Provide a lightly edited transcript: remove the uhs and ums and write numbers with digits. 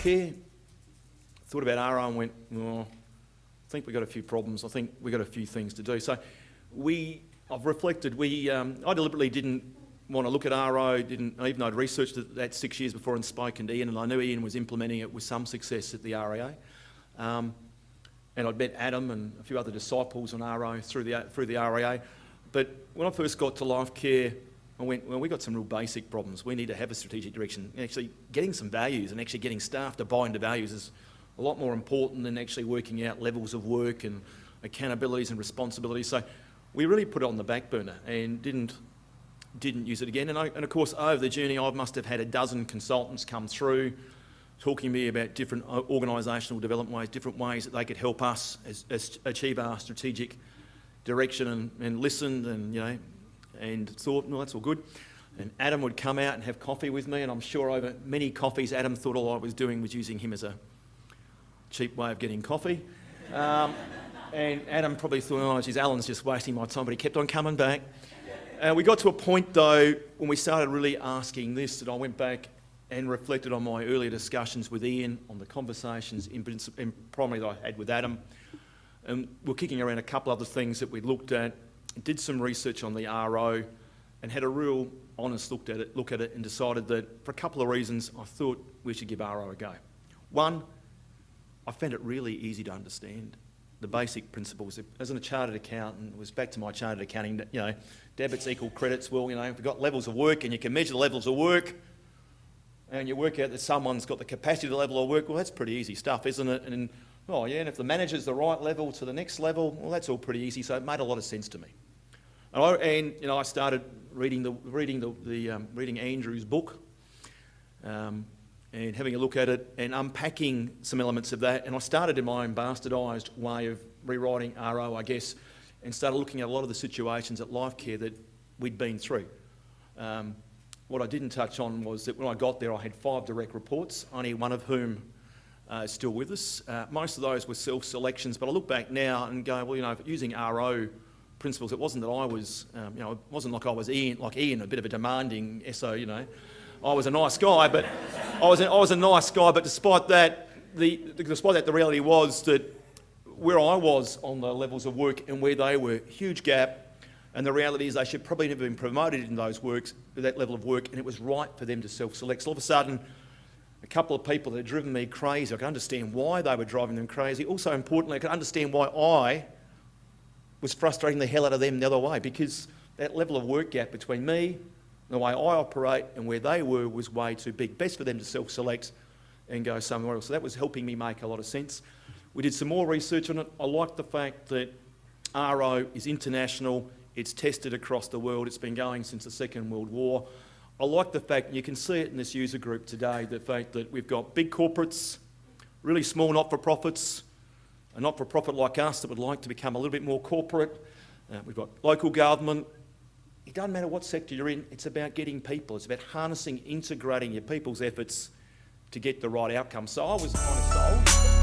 Care, thought about RO and went, oh, I think we've got a few problems. I think we've got a few things to do. So I've reflected. I deliberately didn't want to look at RO, even though I'd researched that 6 years before and spoken to Ian, and I knew Ian was implementing it with some success at the REA. And I'd met Adam and a few other disciples on RO through the REA. But when I first got to Life Care, I went, well, we've got some real basic problems. We need to have a strategic direction. And actually, getting some values and actually getting staff to buy into values is a lot more important than actually working out levels of work and accountabilities and responsibilities. So we really put it on the back burner and didn't use it again. And of course, over the journey, I must have had a dozen consultants come through, talking to me about different organisational development ways, different ways that they could help us achieve our strategic direction, and listened and thought, well, that's all good. And Adam would come out and have coffee with me, and I'm sure over many coffees, Adam thought all I was doing was using him as a cheap way of getting coffee. And Adam probably thought, oh, geez, Alan's just wasting my time, but he kept on coming back. We got to a point, though, when we started really asking this, that I went back and reflected on my earlier discussions with Ian, on the conversations in primarily that I had with Adam. And we're kicking around a couple other things that we looked at, did some research on the RO, and had a real honest look at it and decided that for a couple of reasons I thought we should give RO a go. One, I found it really easy to understand. The basic principles. As a chartered accountant, it was back to my chartered accounting, debits equal credits. Well, if you've got levels of work and you can measure the levels of work, and you work out that someone's got the capacity to level of work, well, that's pretty easy stuff, isn't it? And if the manager's the right level to the next level, well, that's all pretty easy. So it made a lot of sense to me. And I started reading Andrew's book, and having a look at it and unpacking some elements of that. And I started in my own bastardised way of rewriting RO, I guess, and started looking at a lot of the situations at Life Care that we'd been through. What I didn't touch on was that when I got there, I had 5 direct reports, only one of whom is still with us. Most of those were self-selections, but I look back now and go, well, using RO principles, it wasn't that I was, it wasn't like I was Ian, a bit of a demanding SO, I was a nice guy, but I was a nice guy. But despite that, the reality was that where I was on the levels of work and where they were, huge gap. And the reality is they should probably have been promoted in that level of work, and it was right for them to self-select. So all of a sudden, a couple of people that had driven me crazy, I could understand why they were driving them crazy. Also importantly, I could understand why I was frustrating the hell out of them the other way, because that level of work gap between me, the way I operate, and where they were was way too big. Best for them to self-select and go somewhere else. So that was helping me make a lot of sense. We did some more research on it. I like the fact that RO is international. It's tested across the world. It's been going since the Second World War. I like the fact, and you can see it in this user group today, the fact that we've got big corporates, really small not-for-profits, a not-for-profit like us that would like to become a little bit more corporate. We've got local government. It doesn't matter what sector you're in, it's about getting people. It's about harnessing, integrating your people's efforts to get the right outcome. So I was kind of sold.